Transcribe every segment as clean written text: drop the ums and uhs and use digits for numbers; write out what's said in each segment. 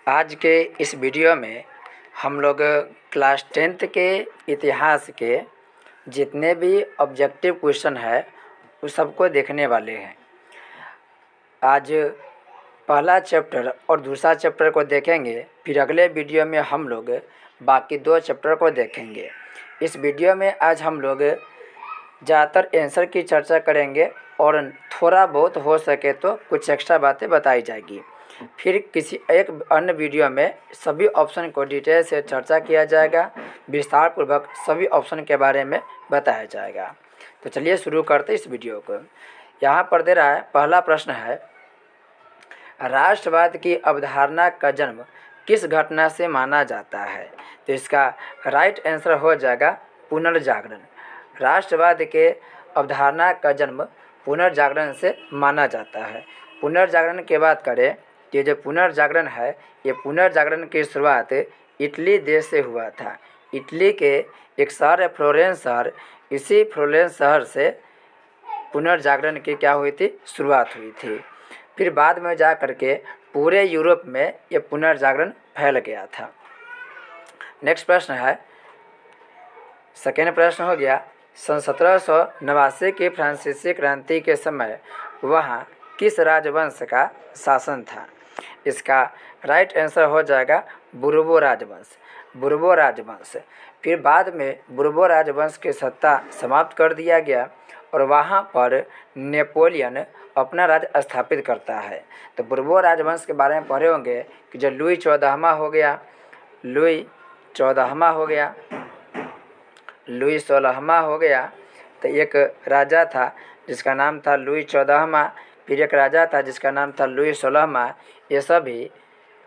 आज के इस वीडियो में हम लोग क्लास 10th के इतिहास के जितने भी ऑब्जेक्टिव क्वेश्चन है उस सबको देखने वाले हैं। आज पहला चैप्टर और दूसरा चैप्टर को देखेंगे, फिर अगले वीडियो में हम लोग बाकी 2 चैप्टर को देखेंगे। इस वीडियो में आज हम लोग ज़्यादातर आंसर की चर्चा करेंगे और थोड़ा बहुत हो सके तो कुछ एक्स्ट्रा बातें बताई जाएगी। फिर किसी एक अन्य वीडियो में सभी ऑप्शन को डिटेल से चर्चा किया जाएगा, विस्तार पूर्वक सभी ऑप्शन के बारे में बताया जाएगा। तो चलिए शुरू करते इस वीडियो को। यहाँ पर दे रहा है, पहला प्रश्न है, राष्ट्रवाद की अवधारणा का जन्म किस घटना से माना जाता है? तो इसका राइट आंसर हो जाएगा पुनर्जागरण। राष्ट्रवाद के अवधारणा का जन्म पुनर्जागरण से माना जाता है। पुनर्जागरण की बात करें, ये जो पुनर्जागरण है, ये पुनर्जागरण की शुरुआत इटली देश से हुआ था। इटली के एक शहर है फ्लोरेंस शहर, इसी फ्लोरेंस शहर से पुनर्जागरण की क्या हुई थी, शुरुआत हुई थी। फिर बाद में जा कर के पूरे यूरोप में ये पुनर्जागरण फैल गया था। नेक्स्ट प्रश्न है, सेकेंड प्रश्न हो गया, सन 1789 की फ्रांसीसी क्रांति के समय वहाँ किस राजवंश का शासन था? इसका राइट आंसर हो जाएगा बुर्बो राजवंश। बुर्बो राजवंश। फिर बाद में बुर्बो राजवंश की सत्ता समाप्त कर दिया गया और वहाँ पर नेपोलियन अपना राज्य स्थापित करता है। तो बुर्बो राजवंश के बारे में पढ़े होंगे कि जो लुई 14वां हो गया, लुई 14वां हो गया, लुई 16वां हो गया, तो एक राजा था जिसका नाम था लुई 14वां, फिर एक राजा था जिसका नाम था लुई 16वां। ये सभी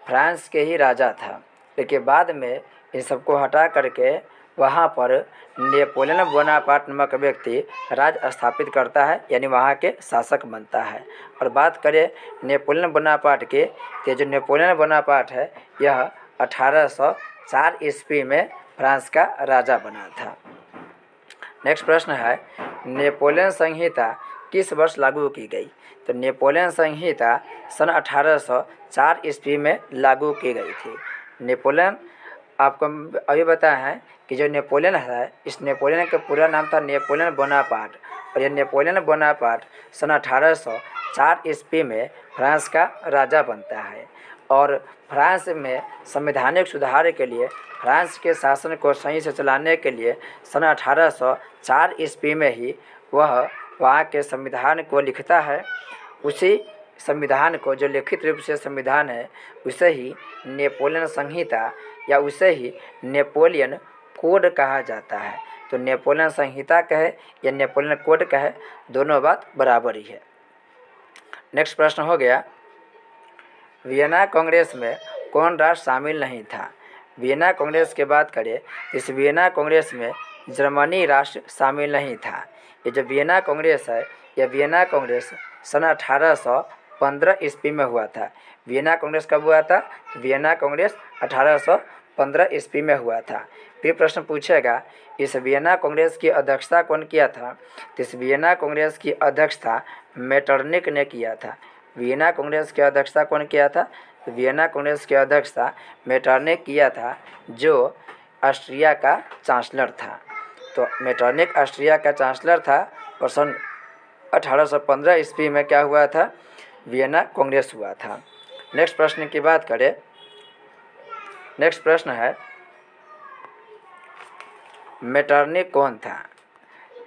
फ्रांस के ही राजा था। लेकिन बाद में इन सबको हटा करके वहाँ पर नेपोलियन बोनापार्ट नामक व्यक्ति राज्य स्थापित करता है, यानी वहाँ के शासक बनता है। और बात करें नेपोलियन बोनापार्ट के, तो जो नेपोलियन बोनापार्ट है यह 1804 ईस्वी में फ्रांस का राजा बना था। नेक्स्ट प्रश्न है, नेपोलियन संहिता किस वर्ष लागू की गई? तो नेपोलियन संहिता सन 1804 ईस्वी में लागू की गई थी। नेपोलियन, आपको अभी बताया है कि जो नेपोलियन है, इस नेपोलियन का पूरा नाम था नेपोलियन बोनापार्ट, और यह नेपोलियन बोनापार्ट सन 1804 ईस्वी में फ्रांस का राजा बनता है। और फ्रांस में संवैधानिक सुधार के लिए, फ्रांस के शासन को सही से चलाने के लिए सन 1804 ईस्वी में ही वह वहाँ के संविधान को लिखता है। उसी संविधान को, जो लिखित रूप से संविधान है, उसे ही नेपोलियन संहिता या उसे ही नेपोलियन कोड कहा जाता है। तो नेपोलियन संहिता कहे या नेपोलियन कोड कहे, दोनों बात बराबर ही है। नेक्स्ट प्रश्न हो गया, वियना कांग्रेस में कौन राष्ट्र शामिल नहीं था? वियना कांग्रेस की बात करें, इस वियना कांग्रेस में जर्मनी राष्ट्र शामिल नहीं था। ये जो वियना कांग्रेस है, यह वियना कांग्रेस सन 1815 ईस्वी में हुआ था। वियना कांग्रेस कब हुआ था? वियना कांग्रेस 1815 ईस्वी में हुआ था। फिर प्रश्न पूछेगा, इस वियना कांग्रेस की अध्यक्षता कौन किया था? तो इस वियना कांग्रेस की अध्यक्षता मेटरनिक ने किया था। वियना कांग्रेस की अध्यक्षता कौन किया था? तो वियना कांग्रेस की अध्यक्षता मेटरनिक किया था, जो ऑस्ट्रिया का चांसलर था। तो मेटरनिक ऑस्ट्रिया का चांसलर था और सन 1815 ईस्वी में क्या हुआ था? वियना कांग्रेस हुआ था। नेक्स्ट प्रश्न की बात करें, नेक्स्ट प्रश्न है, मेटरनिक कौन था?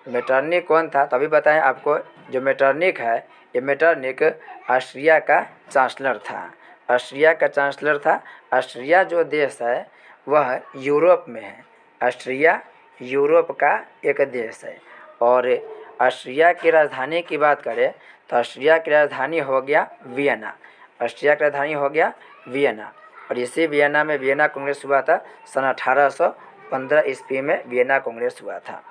मेटरनिक कौन था? तभी बताएं आपको। जो मेटरनिक है, ये मेटरनिक ऑस्ट्रिया का चांसलर था। ऑस्ट्रिया का चांसलर था। ऑस्ट्रिया जो देश है वह यूरोप में है। ऑस्ट्रिया यूरोप का एक देश है। और ऑस्ट्रिया की राजधानी की बात करें तो ऑस्ट्रिया की राजधानी हो गया वियना। ऑस्ट्रिया की राजधानी हो गया वियना, और इसी वियना में वियना कांग्रेस हुआ था। सन 1815 ईस्वी में वियना कांग्रेस हुआ था।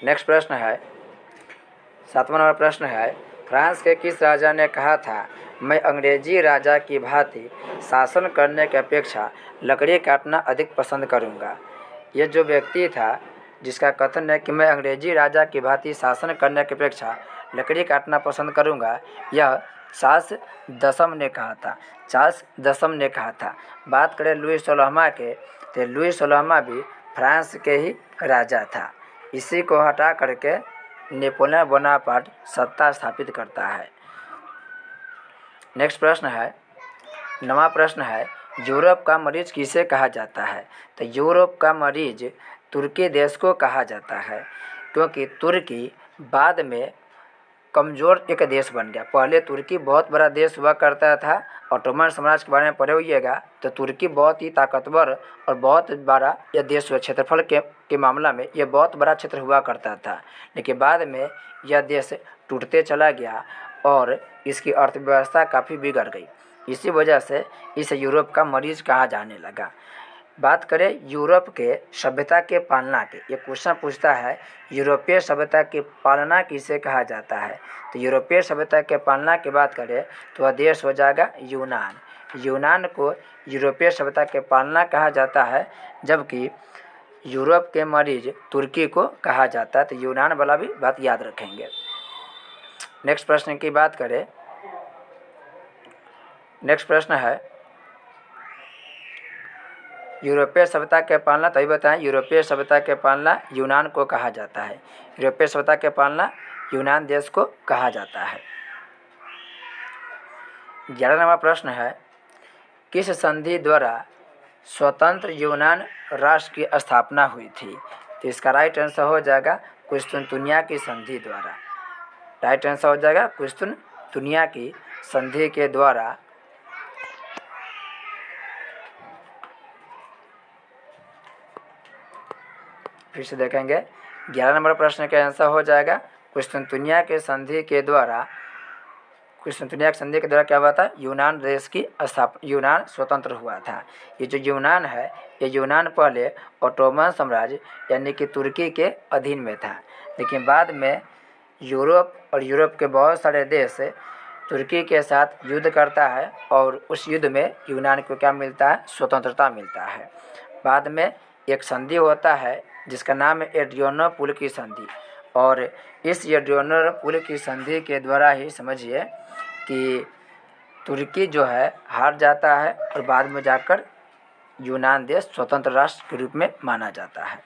नेक्स्ट प्रश्न है, 7वां नंबर प्रश्न है, फ्रांस के किस राजा ने कहा था, मैं अंग्रेजी राजा की भांति शासन करने की अपेक्षा लकड़ी काटना अधिक पसंद करूँगा? ये जो व्यक्ति था जिसका कथन है कि मैं अंग्रेजी राजा की भांति शासन करने की अपेक्षा लकड़ी काटना पसंद करूँगा, यह चार्ल्स दसम ने कहा था, चार्ल्स दसम ने कहा था। बात करें लुई 16वां के, तो लुई 16वां भी फ्रांस के ही राजा था। इसी को हटा करके नेपोलियन बोनापार्ट सत्ता स्थापित करता है। नेक्स्ट प्रश्न है, नवा प्रश्न है, यूरोप का मरीज किसे कहा जाता है? तो यूरोप का मरीज तुर्की देश को कहा जाता है, क्योंकि तुर्की बाद में कमज़ोर एक देश बन गया। पहले तुर्की बहुत बड़ा देश हुआ करता था। ऑटोमन साम्राज्य के बारे में पढ़े होइएगा तो तुर्की बहुत ही ताकतवर और बहुत बड़ा यह देश हुआ। क्षेत्रफल के मामला में यह बहुत बड़ा क्षेत्र हुआ करता था, लेकिन बाद में यह देश टूटते चला गया और इसकी अर्थव्यवस्था काफ़ी बिगड़ गई। इसी वजह से इसे यूरोप का मरीज कहा जाने लगा। बात करें यूरोप के सभ्यता के पालना के, ये क्वेश्चन पूछता है यूरोपीय सभ्यता की पालना किसे कहा जाता है? तो यूरोपीय सभ्यता के पालना की बात करें तो वह देश हो जाएगा यूनान। यूनान को यूरोपीय सभ्यता के पालना कहा जाता है, जबकि यूरोप के मरीज तुर्की को कहा जाता है। तो यूनान वाला भी बात याद रखेंगे। नेक्स्ट प्रश्न की बात करें, नेक्स्ट प्रश्न है यूरोपीय सभ्यता के पालना, तभी बताएं यूरोपीय सभ्यता के पालना यूनान को कहा जाता है। यूरोपीय सभ्यता के पालना यूनान देश को कहा जाता है। 11वां प्रश्न है, किस संधि द्वारा स्वतंत्र यूनान राष्ट्र की स्थापना हुई थी? तो इसका राइट आंसर हो जाएगा कुस्तुनतुनिया की संधि द्वारा। राइट आंसर हो जाएगा कुस्तुनतुनिया की संधि के द्वारा फिर से देखेंगे। 11 नंबर प्रश्न का आंसर हो जाएगा कुस्तुनतुनिया के संधि के द्वारा। कुस्तुनतुनिया की संधि के द्वारा क्या हुआ था? यूनान देश की स्थापना, यूनान स्वतंत्र हुआ था। ये जो यूनान है, ये यूनान पहले ऑटोमन साम्राज्य यानी कि तुर्की के अधीन में था, लेकिन बाद में यूरोप और यूरोप के बहुत सारे देश तुर्की के साथ युद्ध करता है और उस युद्ध में यूनान को क्या मिलता है? स्वतंत्रता मिलता है। बाद में एक संधि होता है जिसका नाम है एड्रियानोपुल की संधि, और इस एड्रियानोपुल की संधि के द्वारा ही समझिए कि तुर्की जो है हार जाता है और बाद में जाकर यूनान देश स्वतंत्र राष्ट्र के रूप में माना जाता है।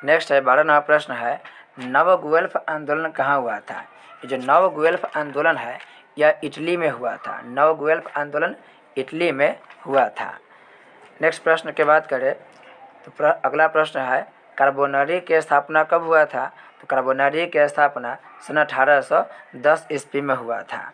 नेक्स्ट है 12वां प्रश्न है, नव गुएल्फ आंदोलन कहाँ हुआ था? ये जो नव गुएल्फ आंदोलन है यह इटली में हुआ था। नव गुएल्फ आंदोलन इटली में हुआ था। नेक्स्ट प्रश्न की बात करें तो अगला प्रश्न है, कार्बोनरी की स्थापना कब हुआ था? तो कार्बोनरी की स्थापना सन 1810 ईस्वी में हुआ था,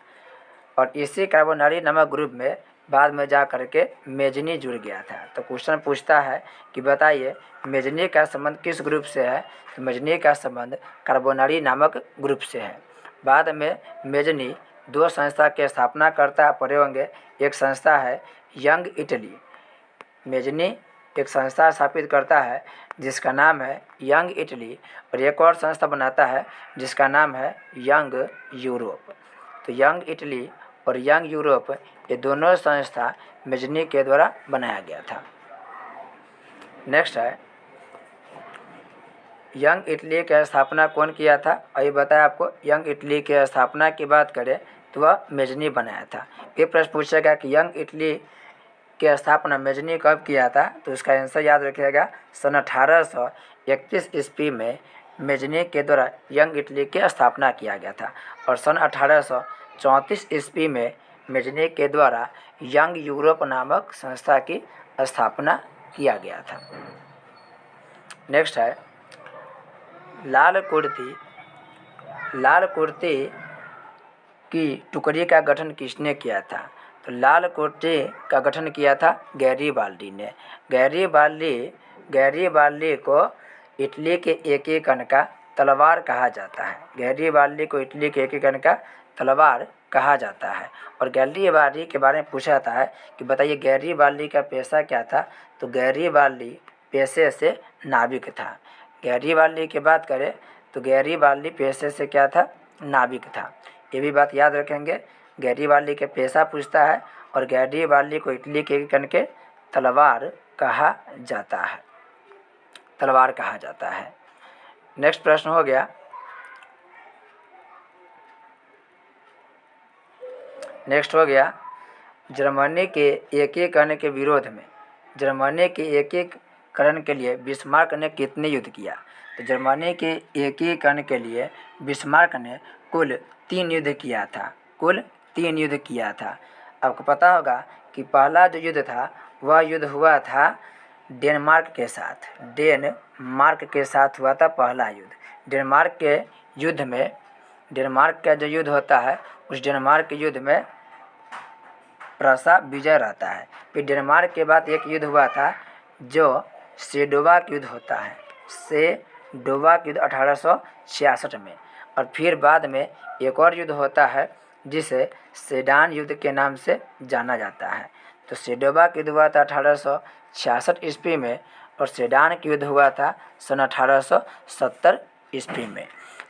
और इसी कार्बोनरी नामक ग्रुप में बाद में जा करके मेजनी जुड़ गया था। तो क्वेश्चन पूछता है कि बताइए मेजनी का संबंध किस ग्रुप से है? तो मेजनी का संबंध कार्बोनरी नामक ग्रुप से है। बाद में मेजनी दो संस्था की स्थापना करता पड़े होंगे। एक संस्था है यंग इटली, मेजनी एक संस्था स्थापित करता है जिसका नाम है यंग इटली, और एक और संस्था बनाता है जिसका नाम है यंग यूरोप। तो यंग इटली और यंग यूरोप ये दोनों संस्था मेजनी के द्वारा बनाया गया था। नेक्स्ट है, यंग इटली की स्थापना कौन किया था? अभी बताया आपको। यंग इटली की स्थापना की बात करें तो वह मेजनी बनाया था। ये प्रश्न पूछेगा कि यंग इटली की स्थापना मेजनी कब किया था? तो उसका आंसर याद रखिएगा, सन 1831 ईस्वी में मेजनी के द्वारा यंग इटली की स्थापना किया गया था, और सन 1834 ईस्वी में मेजनी के द्वारा यंग यूरोप नामक संस्था की स्थापना किया गया था। नेक्स्ट है, लाल कुर्ती की टुकड़ी का गठन किसने किया था? तो लाल कुर्ती का गठन किया था गैरीबाल्डी ने। गैरीबाल्डी को इटली के एकीकरण का तलवार कहा जाता है। गैरीबाल्डी को इटली के एकीकरण का तलवार कहा जाता है। और गैरीबाल्डी के बारे में पूछा जाता है कि बताइए गैरीबाल्डी का पेशा क्या था? तो गैरीबाल्डी पेशे से नाविक था। गैरीबाल्डी की बात करें तो गैरीबाल्डी पेशे से क्या था? नाविक था। ये भी बात याद रखेंगे। गैरीबाल्डी के पेशा पूछता है और गैरीबाल्डी को इटली के एकीकरण के तलवार कहा जाता है। तलवार कहा जाता है। नेक्स्ट प्रश्न हो गया, नेक्स्ट हो गया जर्मनी के एकीकरण के विरोध में, जर्मनी के एकीकरण के लिए बिस्मार्क ने कितने युद्ध किया? तो जर्मनी के एकीकरण के लिए बिस्मार्क ने कुल 3 युद्ध किया था, कुल 3 युद्ध किया था। आपको पता होगा कि पहला जो युद्ध था वह युद्ध हुआ था डेनमार्क के साथ, डेनमार्क के साथ हुआ था पहला युद्ध। डेनमार्क के युद्ध में, डेनमार्क का जो युद्ध होता है उस डेनमार्क के युद्ध में प्रसा विजय रहता है। फिर डेनमार्क के बाद एक युद्ध हुआ था जो सेडोवा का युद्ध होता है, सेडोवा का युद्ध 1866 में। और फिर बाद में एक और युद्ध होता है जिसे सेडान युद्ध के नाम से जाना जाता है। तो सेडोवा का युद्ध हुआ था 1866 ईस्वी में और सेडान का युद्ध हुआ था सन 1870 ईस्वी में।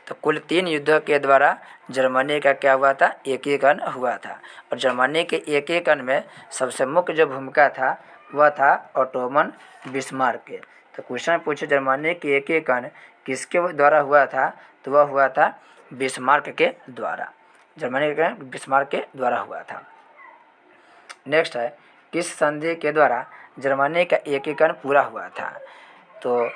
तो कुल 3 युद्धों के द्वारा जर्मनी का क्या हुआ था? एकीकरण हुआ था। और जर्मनी के एकीकरण में सबसे मुख्य जो भूमिका था वह था ओटोमन बिस्मार्क के। तो क्वेश्चन पूछे जर्मनी के एकीकरण किसके द्वारा हुआ था? तो वह हुआ था बिस्मार्क के द्वारा, जर्मनी के बिस्मार्क के द्वारा हुआ था। नेक्स्ट है किस संधि के द्वारा जर्मनी का एकीकरण पूरा हुआ था? तो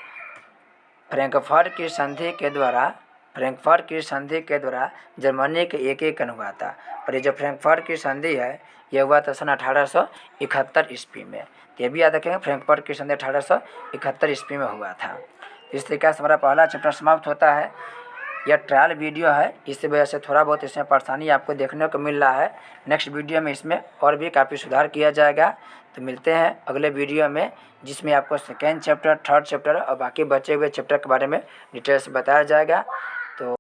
फ्रैंकफर्ट की संधि के द्वारा, फ्रैंकफर्ट की संधि के द्वारा जर्मनी के एकीकरण हुआ था। और ये जो फ्रैंकफर्ट की संधि है यह हुआ था सन 1871 ईस्वी में। ये भी याद रखेंगे, फ्रैंकफर्ट की संधि 1871 ईस्वी में हुआ था। इस तरीके से हमारा पहला चैप्टर समाप्त होता है। यह ट्रायल वीडियो है, इस वजह से थोड़ा बहुत इसमें परेशानी आपको देखने को मिल रहा है। नेक्स्ट वीडियो में इसमें और भी काफ़ी सुधार किया जाएगा। तो मिलते हैं अगले वीडियो में जिसमें आपको सेकेंड चैप्टर, थर्ड चैप्टर और बाकी बचे हुए चैप्टर के बारे में डिटेल से बताया जाएगा।